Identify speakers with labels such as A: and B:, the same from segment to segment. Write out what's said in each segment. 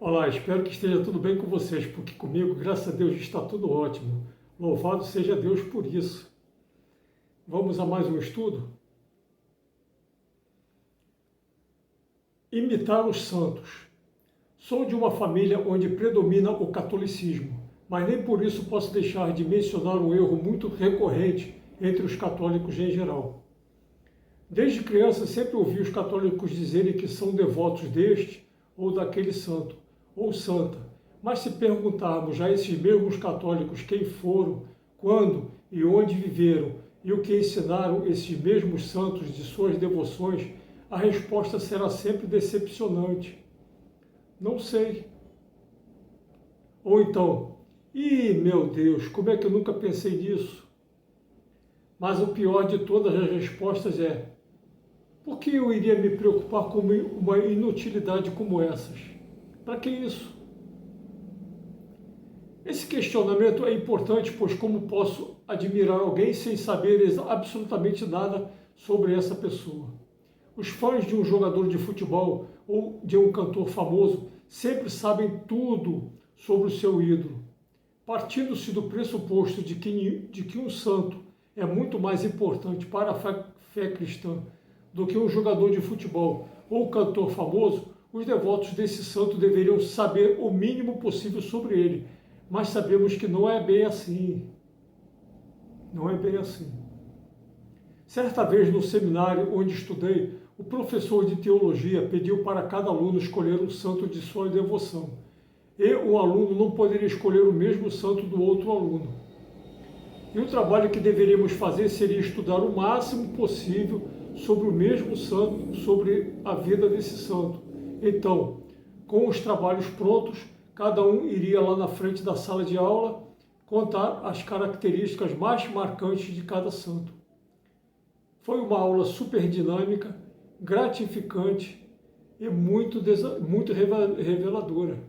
A: Olá, espero que esteja tudo bem com vocês, porque comigo, graças a Deus, está tudo ótimo. Louvado seja Deus por isso. Vamos a mais um estudo? Imitar os santos. Sou de uma família onde predomina o catolicismo, mas nem por isso posso deixar de mencionar um erro muito recorrente entre os católicos em geral. Desde criança sempre ouvi os católicos dizerem que são devotos deste ou daquele santo, ou santa, mas se perguntarmos a esses mesmos católicos quem foram, quando e onde viveram e o que ensinaram esses mesmos santos de suas devoções, a resposta será sempre decepcionante. Não sei. Ou então, meu Deus, como é que eu nunca pensei nisso? Mas o pior de todas as respostas é: por que eu iria me preocupar com uma inutilidade como essas? Para que isso? Esse questionamento é importante, pois como posso admirar alguém sem saber absolutamente nada sobre essa pessoa? Os fãs de um jogador de futebol ou de um cantor famoso sempre sabem tudo sobre o seu ídolo. Partindo-se do pressuposto de que um santo é muito mais importante para a fé cristã do que um jogador de futebol ou cantor famoso, os devotos desse santo deveriam saber o mínimo possível sobre ele, mas sabemos que não é bem assim. Não é bem assim. Certa vez no seminário onde estudei, o professor de teologia pediu para cada aluno escolher um santo de sua devoção, e um aluno não poderia escolher o mesmo santo do outro aluno. E o trabalho que deveríamos fazer seria estudar o máximo possível sobre o mesmo santo, sobre a vida desse santo. Então, com os trabalhos prontos, cada um iria lá na frente da sala de aula contar as características mais marcantes de cada santo. Foi uma aula super dinâmica, gratificante e muito reveladora.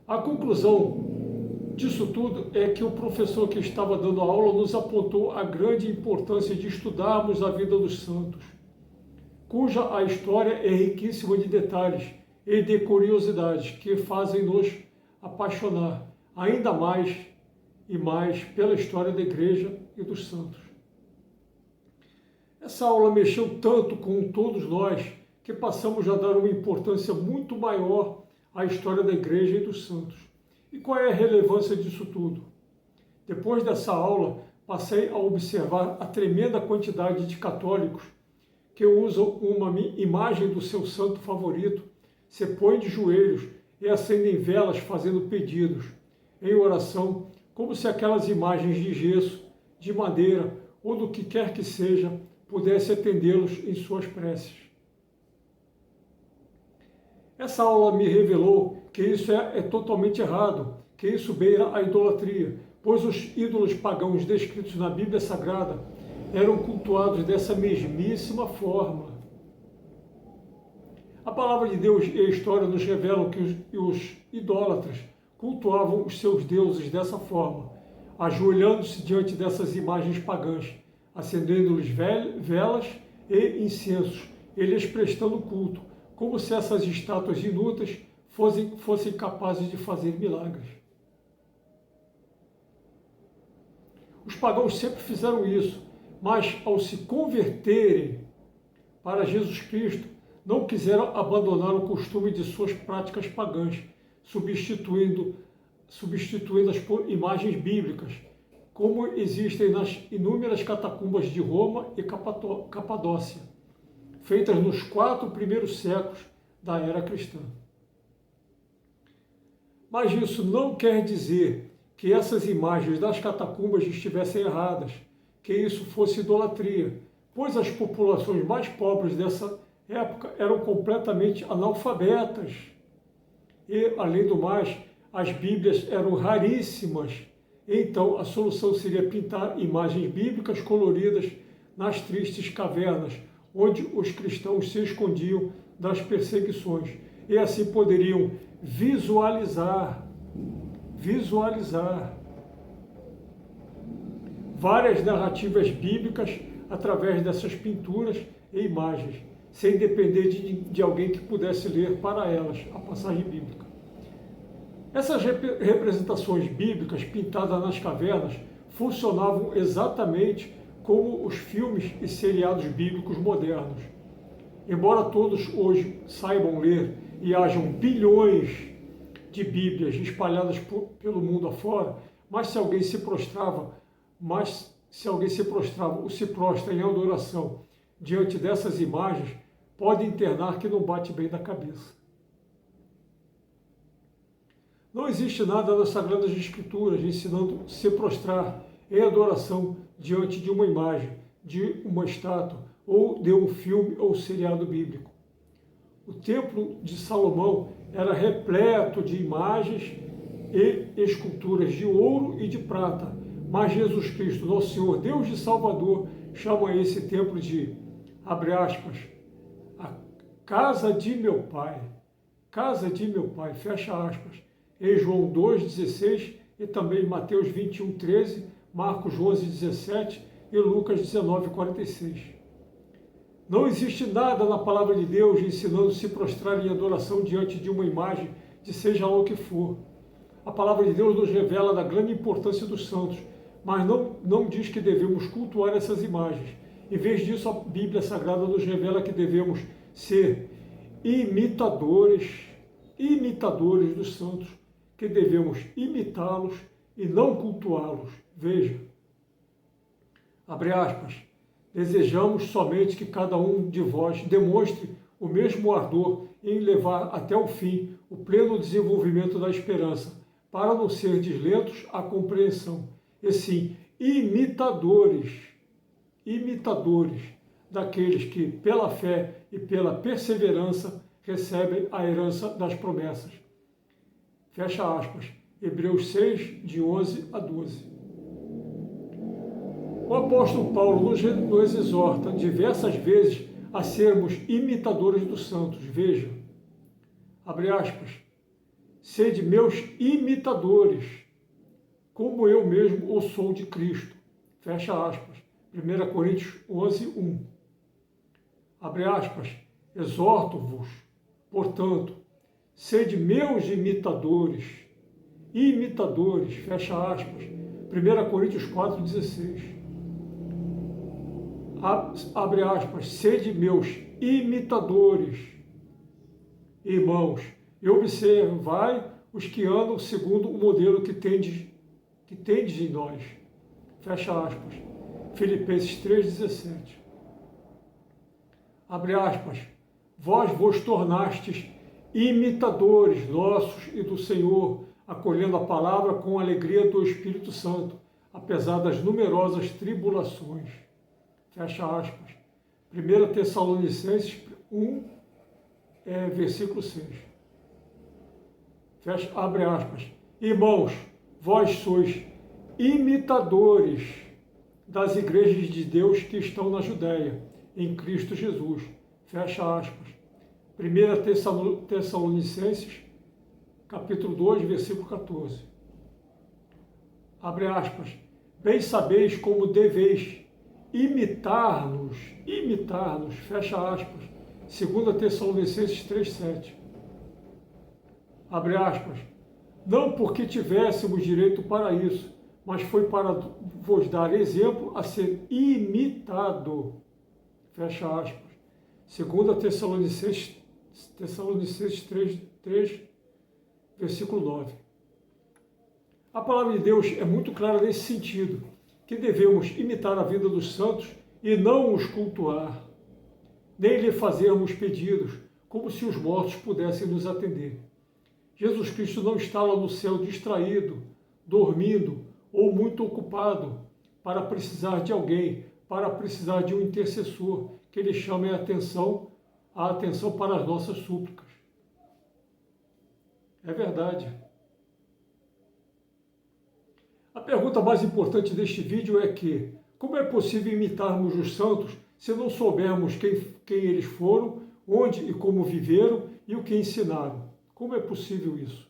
A: A conclusão disso tudo é que o professor que estava dando a aula nos apontou a grande importância de estudarmos a vida dos santos, cuja a história é riquíssima de detalhes e de curiosidades que fazem-nos apaixonar ainda mais e mais pela história da Igreja e dos santos. Essa aula mexeu tanto com todos nós que passamos a dar uma importância muito maior à história da Igreja e dos santos. E qual é a relevância disso tudo? Depois dessa aula, passei a observar a tremenda quantidade de católicos que usam uma imagem do seu santo favorito, se põem de joelhos e acendem velas fazendo pedidos, em oração, como se aquelas imagens de gesso, de madeira ou do que quer que seja, pudesse atendê-los em suas preces. Essa aula me revelou que isso é totalmente errado, que isso beira a idolatria, pois os ídolos pagãos descritos na Bíblia Sagrada eram cultuados dessa mesmíssima forma. A palavra de Deus e a história nos revelam que os idólatras cultuavam os seus deuses dessa forma, ajoelhando-se diante dessas imagens pagãs, acendendo-lhes velas e incensos, eles prestando culto, como se essas estátuas inúteis fossem capazes de fazer milagres. Os pagãos sempre fizeram isso, mas ao se converterem para Jesus Cristo, não quiseram abandonar o costume de suas práticas pagãs, substituindo-as por imagens bíblicas, como existem nas inúmeras catacumbas de Roma e Capadócia, feitas nos 4 primeiros séculos da era cristã. Mas isso não quer dizer que essas imagens das catacumbas estivessem erradas, que isso fosse idolatria, pois as populações mais pobres dessa época eram completamente analfabetas. E, além do mais, as Bíblias eram raríssimas. Então, a solução seria pintar imagens bíblicas coloridas nas tristes cavernas, onde os cristãos se escondiam das perseguições, e assim poderiam visualizar várias narrativas bíblicas através dessas pinturas e imagens, sem depender de alguém que pudesse ler para elas a passagem bíblica. Essas representações bíblicas pintadas nas cavernas funcionavam exatamente como os filmes e seriados bíblicos modernos. Embora todos hoje saibam ler e hajam bilhões de Bíblias espalhadas pelo mundo afora, mas se alguém se prostrava ou se prostra em adoração diante dessas imagens, pode internar que não bate bem da cabeça. Não existe nada nas Sagradas Escrituras ensinando se prostrar em adoração diante de uma imagem, de uma estátua ou de um filme ou seriado bíblico. O Templo de Salomão era repleto de imagens e esculturas de ouro e de prata, mas Jesus Cristo, nosso Senhor, Deus de Salvador, chama esse templo de, abre aspas, a casa de meu Pai, fecha aspas, em João 2,16 e também em Mateus 21,13, Marcos 11,17 e Lucas 19,46. Não existe nada na palavra de Deus ensinando se prostrar em adoração diante de uma imagem, de seja lá o que for. A palavra de Deus nos revela da grande importância dos santos, mas não diz que devemos cultuar essas imagens. Em vez disso, a Bíblia Sagrada nos revela que devemos ser imitadores dos santos, que devemos imitá-los e não cultuá-los. Veja, abre aspas, desejamos somente que cada um de vós demonstre o mesmo ardor em levar até o fim o pleno desenvolvimento da esperança, para não ser lentos à compreensão, e sim imitadores daqueles que, pela fé e pela perseverança, recebem a herança das promessas. Fecha aspas. Hebreus 6, de 11 a 12. O apóstolo Paulo nos exorta diversas vezes a sermos imitadores dos santos. Veja, abre aspas, sede meus imitadores, como eu mesmo o sou de Cristo. Fecha aspas. 1 Coríntios 11, 1. Abre aspas, exorto-vos, portanto, sede meus imitadores, fecha aspas, 1 Coríntios 4, 16. Abre aspas, sede meus imitadores, irmãos, e observai os que andam segundo o modelo que tendes em nós. Fecha aspas. Filipenses 3,17. Abre aspas. Vós vos tornastes imitadores nossos e do Senhor, acolhendo a palavra com a alegria do Espírito Santo, apesar das numerosas tribulações. Fecha aspas. 1 Tessalonicenses 1, versículo 6. Abre aspas. Irmãos, vós sois imitadores das igrejas de Deus que estão na Judéia, em Cristo Jesus. Fecha aspas. 1 Tessalonicenses, capítulo 2, versículo 14. Abre aspas. Bem sabeis como deveis imitar-nos, fecha aspas. 2 Tessalonicenses 3, 7. Abre aspas. Não porque tivéssemos direito para isso, mas foi para vos dar exemplo a ser imitado. Fecha aspas. 2 Tessalonicenses 3, versículo 9. A palavra de Deus é muito clara nesse sentido, que devemos imitar a vida dos santos e não os cultuar, nem lhe fazermos pedidos, como se os mortos pudessem nos atender. Jesus Cristo não está lá no céu distraído, dormindo ou muito ocupado para precisar de alguém, para precisar de um intercessor que lhe chame a atenção para as nossas súplicas. É verdade. A pergunta mais importante deste vídeo é que, como é possível imitarmos os santos se não soubermos quem eles foram, onde e como viveram e o que ensinaram? Como é possível isso?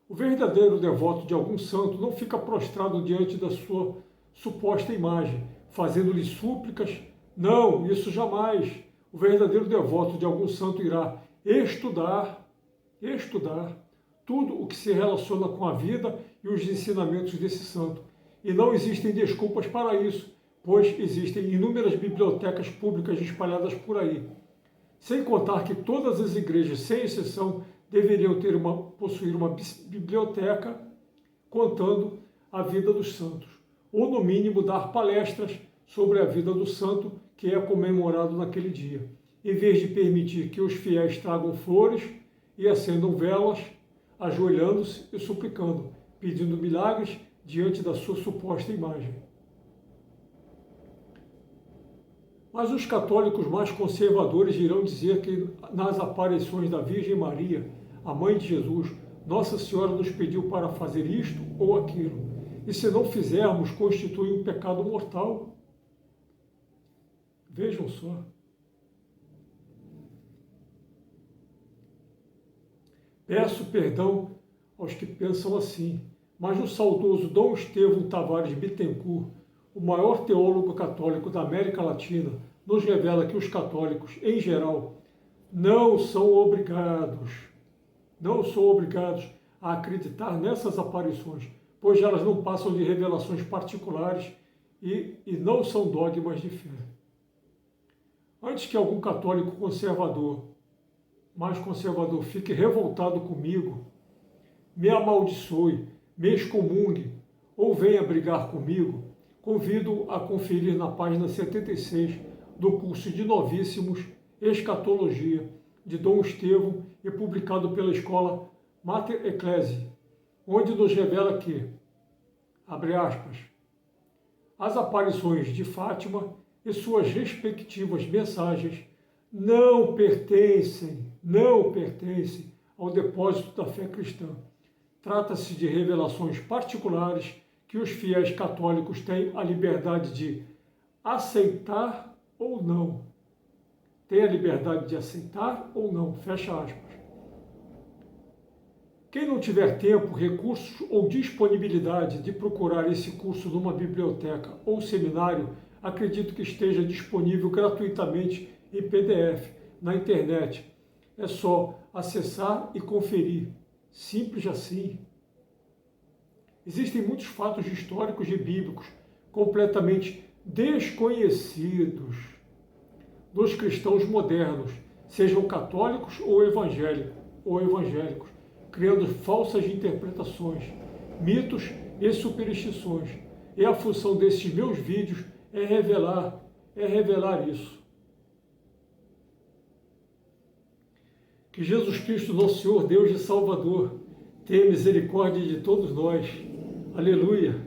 A: O verdadeiro devoto de algum santo não fica prostrado diante da sua suposta imagem, fazendo-lhe súplicas. Não, isso jamais. O verdadeiro devoto de algum santo irá estudar tudo o que se relaciona com a vida e os ensinamentos desse santo. E não existem desculpas para isso, pois existem inúmeras bibliotecas públicas espalhadas por aí. Sem contar que todas as igrejas, sem exceção, deveriam possuir uma biblioteca contando a vida dos santos, ou no mínimo dar palestras sobre a vida do santo que é comemorado naquele dia, em vez de permitir que os fiéis tragam flores e acendam velas, ajoelhando-se e suplicando, pedindo milagres diante da sua suposta imagem. Mas os católicos mais conservadores irão dizer que nas aparições da Virgem Maria, a mãe de Jesus, Nossa Senhora nos pediu para fazer isto ou aquilo, e se não fizermos, constitui um pecado mortal. Vejam só. Peço perdão aos que pensam assim, mas o saudoso Dom Estevão Tavares Bittencourt, o maior teólogo católico da América Latina, nos revela que os católicos, em geral, não são obrigados a acreditar nessas aparições, pois elas não passam de revelações particulares e não são dogmas de fé. Antes que algum católico mais conservador, fique revoltado comigo, me amaldiçoe, me excomungue ou venha brigar comigo, convido a conferir na página 76 do curso de Novíssimos Escatologia de Dom Estevão e publicado pela escola Mater Ecclesiae, onde nos revela que, abre aspas, as aparições de Fátima e suas respectivas mensagens não pertencem ao depósito da fé cristã. Trata-se de revelações particulares que os fiéis católicos têm a liberdade de aceitar ou não. Tem a liberdade de aceitar ou não, fecha aspas. Quem não tiver tempo, recursos ou disponibilidade de procurar esse curso numa biblioteca ou seminário, acredito que esteja disponível gratuitamente em PDF na internet. É só acessar e conferir. Simples assim. Existem muitos fatos históricos e bíblicos completamente desconhecidos dos cristãos modernos, sejam católicos ou evangélicos, criando falsas interpretações, mitos e superstições. E a função desses meus vídeos é revelar isso. Que Jesus Cristo, nosso Senhor, Deus e Salvador, tenha misericórdia de todos nós. Aleluia!